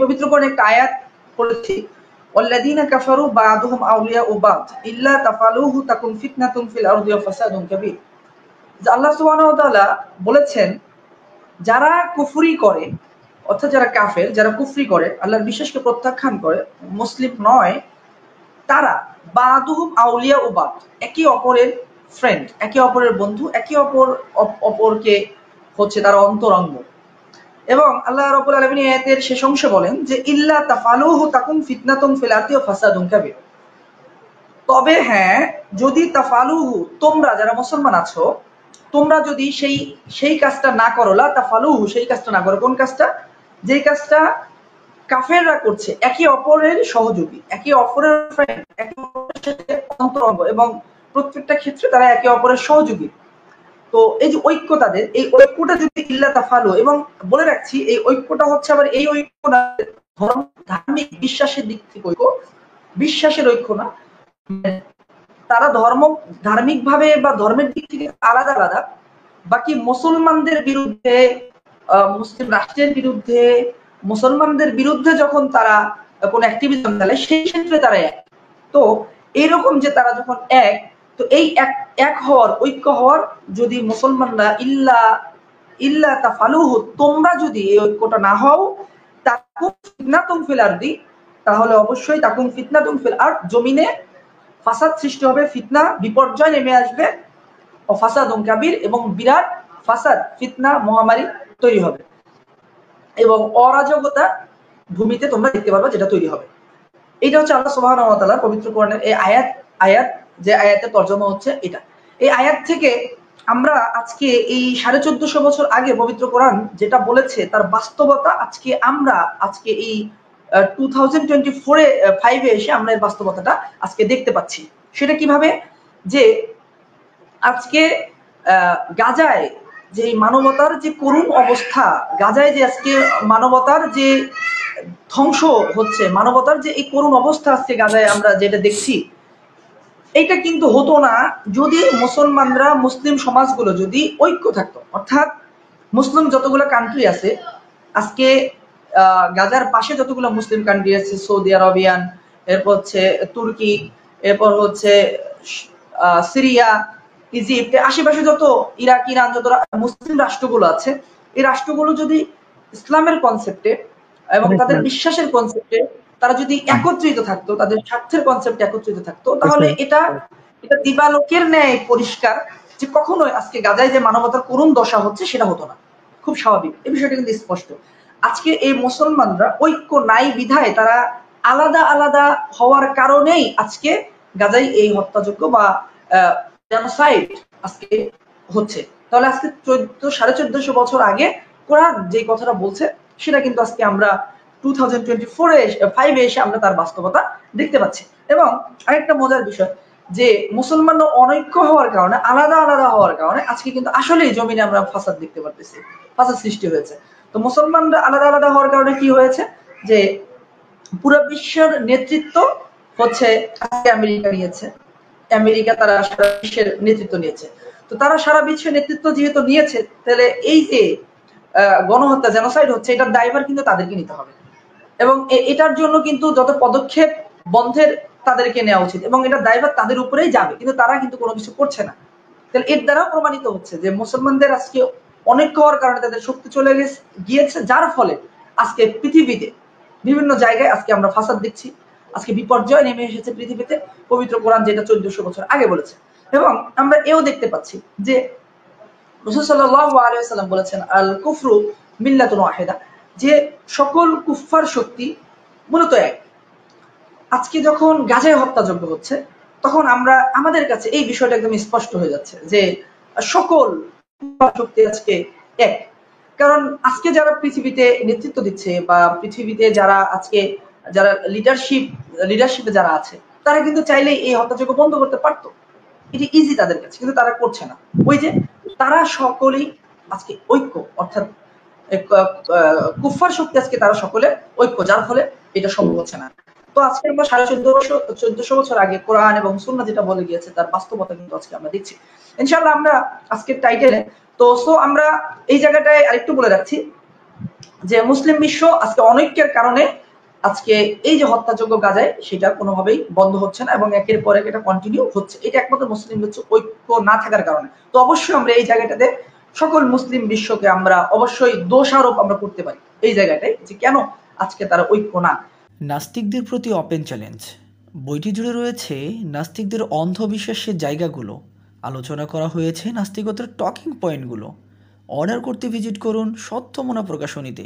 পবিত্র কোরআনে একটা আয়াত পড়েছি, ওয়াল্লাযীনা কাফারু বা'দুহুম আউলিয়াউ বা'দ ইল্লা তাফআলুহু তাকুন ফিতনাতুন ফিল আরদি ওয়া ফাসাদুন কাবীর। যে আল্লাহ সুবহানাহু ওয়া তাআলা বলেছেন, যারা কুফরি করে, অর্থাৎ যারা কাফের, যারা কুফরি করে, আল্লাহর বিশ্বাসকে প্রত্যাখ্যান করে, মুসলিম নয়, তারা বা'দুহুম আউলিয়াউ বা'দ, একে অপরের ফ্রেন্ড, একে অপরের বন্ধু, একে অপরকে হচ্ছে তারা অন্তরঙ্গ। এবং আল্লাহ রাব্বুল আলামিন এই আয়াতের শেষ অংশে বলেন যে ইল্লা তাফআলুহু তাকুন ফিতনাতুন ফিল আরদি ওয়া ফাসাদুন কাবীর। তবে হ্যাঁ, যদি তাফআলুহু, তোমরা যারা মুসলমান আছো, তোমরা যদি সেই কাজটা না করো, লা তাফআলুহু, সেই কাজটা না করো। কোন কাজটা? যেই কাজটা কাফেররা করছে, একে অপরের সহযোগী, একে অপরের ফ্রেন্ড, একে অপরের সাথে অন্তরঙ্গ, এবং প্রত্যেকটা ক্ষেত্রে তারা একে অপরের সহযোগী। তো এই যে ঐক্য, তাদের এই ঐক্যটা যদি ইল্লা তাফালু, এবং বলে রাখছি এই ঐক্যটা হচ্ছে আবার এই ঐক্য না ধার্মিক বিশ্বাসের দিক থেকে ঐক্য, বিশ্বাসের ঐক্য না। তারা ধার্মিক ভাবে বা ধর্মের দিক থেকে আলাদা আলাদা, বাকি মুসলমানদের বিরুদ্ধে, মুসলিম রাষ্ট্রের বিরুদ্ধে, মুসলমানদের বিরুদ্ধে যখন তারা কোন অ্যাক্টিভিজম চালায়, সেই ক্ষেত্রে তারা এক। তো এইরকম যে তারা যখন এক, তো এই এক হওয়ার, ঐক্য হওয়ার, যদি মুসলমানরা ইল্লা তাফালুহু, তোমরা যদি এই ঐক্যটা না হও, তাকুন ফিতনাতুন ফিল আরদি, তাহলে অবশ্যই তাকুন ফিতনাতুন ফিল আরদ, জমিনে ফাসাদ সৃষ্টি হবে, ফিতনা, বিপর্যয় নেমে আসবে, ও ফাসাদুন কাবীর, এবং বিরাট ফাসাদ, ফিতনা, মহামারী তৈরি হবে, এবং অরাজকতা ভূমিতে তোমরা দেখতে পারবে যেটা তৈরি হবে। এটা হচ্ছে আল্লাহ সুবহানাহু ওয়া তাআলার পবিত্র কোরআনের এই আয়াত, যে আয়াতের তর্জমা হচ্ছে এটা। এই আয়াত থেকে আমরা আজকে এই 1450 বছর আগে পবিত্র কোরআন যেটা বলেছে তার বাস্তবতা আজকে এই 2024 এসে আমরা এর বাস্তবতাটা আজকে দেখতে পাচ্ছি। সেটা কিভাবে? যে আজকে গাজায় যে মানবতার যে করুণ অবস্থা, গাজায় যে আজকে মানবতার যে ধ্বংস হচ্ছে, মানবতার যে এই করুণ অবস্থা আজকে গাজায় আমরা যেটা দেখছি, এইটা কিন্তু হতো না যদি মুসলমানরা, মুসলিম সমাজগুলো যদি ঐক্য থাকতো। অর্থাৎ মুসলিম যতগুলো কান্ট্রি আছে আজকে, গাজার পাশে যতগুলো মুসলিম কান্ট্রি আছে, সৌদি আরবিয়ান, এরপর হচ্ছে তুর্কি, এরপর হচ্ছে সিরিয়া, ইজিপ্ট, আশেপাশে যত ইরাক, ইরান, যত মুসলিম রাষ্ট্রগুলো আছে, এই রাষ্ট্রগুলো যদি ইসলামের কনসেপ্টে এবং তাদের বিশ্বাসের কনসেপ্টে তারা যদি একত্রিত থাকতো, তাদের স্বার্থের কনসেপ্টে একত্রিত থাকতো, তাহলে এটা দিবালোকের ন্যায় পরিষ্কার যে কখনোই আজকে গাজায় যে মানবতার করুণ দশা হচ্ছে সেটা হতো না। খুব স্বাভাবিক, এই বিষয়টা কিন্তু স্পষ্ট। আজকে এই মুসলমানরা ঐক্য নাই বিধায়, তারা আলাদা আলাদা হওয়ার কারণেই আজকে গাজায় এই হত্যাযজ্ঞ বা জেনোসাইড আজকে হচ্ছে। তাহলে আজকে 1450 বছর আগে কোরআন যে কথাটা বলছে সেটা কিন্তু আজকে আমরা 2024 এসে আমরা তার বাস্তবতা দেখতে পাচ্ছি। এবং আরেকটা মজার বিষয়, যে মুসলমানরা অনৈক্য হওয়ার কারণে, আলাদা আলাদা হওয়ার কারণে আজকে কিন্তু আসলেই জমিনে আমরা ফাসাদ দেখতে পারতেছি, ফাসাদ সৃষ্টি হয়েছে। তো মুসলমানরা আলাদা আলাদা হওয়ার কারণে কি হয়েছে, যে পুরো বিশ্বের নেতৃত্ব হচ্ছে আমেরিকা নিয়েছে। আমেরিকা তারা সারা বিশ্বের নেতৃত্ব নিয়েছে। তো তারা সারা বিশ্বের নেতৃত্ব যেহেতু নিয়েছে, তাহলে এই যে গণহত্যা, জেনোসাইড হচ্ছে, এটার দায়ভার কিন্তু তাদেরকে নিতে হবে, এবং এটার জন্য কিন্তু যত পদক্ষেপ বন্ধের তাদেরকে নেওয়া উচিত, এবং এটার দায়ভার তাদের উপরেই যাবে, কিন্তু তারা কিন্তু কোনো কিছু করছে না। তাহলে এর দ্বারা প্রমাণিত হচ্ছে যে মুসলমানদের আজকে অনেক হওয়ার কারণে তাদের শক্তি চলে গিয়েছে, যার ফলে আজকে পৃথিবীতে বিভিন্ন জায়গায় আজকে আমরা ফাসাদ দেখছি, আজকে বিপর্যয় নেমে এসেছে পৃথিবীতে, পবিত্র কোরআন যেটা 1400 বছর আগে বলেছে। এবং আমরা এও দেখতে পাচ্ছি যে রাসূল সাল্লাল্লাহু আলাইহি ওয়াসাল্লাম বলেছেন, আল কুফরু মিল্লাতুন ওয়াহিদা, যে সকল কুফফার শক্তি মূলত এক। আজকে যখন গাজায় হত্যাযজ্ঞ হচ্ছে, তখন আমাদের কাছে এই বিষয়টা একদম স্পষ্ট হয়ে যাচ্ছে যে সকল শক্তি আজকে এক। কারণ আজকে যারা পৃথিবীতে নেতৃত্ব দিচ্ছে, বা পৃথিবীতে যারা লিডারশিপে যারা আছে, তারা কিন্তু চাইলেই এই হত্যাযজ্ঞ বন্ধ করতে পারতো, এটি ইজি তাদের কাছে, কিন্তু তারা করছে না। ওই যে তারা সকলেই আজকে ঐক্য, অর্থাৎ কুফফার শক্তি আজকে তারা সকলে ঐক্য, যার ফলে এটা সম্ভব হচ্ছে না। তো আজকে আমরা 1450 বছর আগে কোরআন এবং সুন্নাহ যেটা বলে গিয়েছে তার বাস্তবতা কিন্তু আজকে আমরা দেখছি। ইনশাআল্লাহ আমরা আজকের টাইটেলে আমরা এই জায়গাটায় আরেকটু বলে রাখছি যে মুসলিম বিশ্ব আজকে অনৈক্যের কারণে আজকে এই যে হত্যাযোগ্য গাজায় সেটা কোনোভাবেই বন্ধ হচ্ছে না এবং একের পর এক এটা কন্টিনিউ হচ্ছে। এটা একমাত্র মুসলিম বিশ্ব ঐক্য না থাকার কারণে। তো অবশ্যই আমরা এই জায়গাটাতে সকল মুসলিম বিশ্বকে আমরা অবশ্যই দোষারোপ আমরা করতে পারি এই জায়গাটায়, যে কেন আজকে তারা ঐক্য না। নাস্তিকদের প্রতি ওপেন চ্যালেঞ্জ বইটি জুড়ে রয়েছে নাস্তিকদের অন্ধবিশ্বাসের জায়গাগুলো, আলোচনা করা হয়েছে নাস্তিকতার টকিং পয়েন্টগুলো। অর্ডার করতে ভিজিট করুন সত্যমনা প্রকাশনীতে।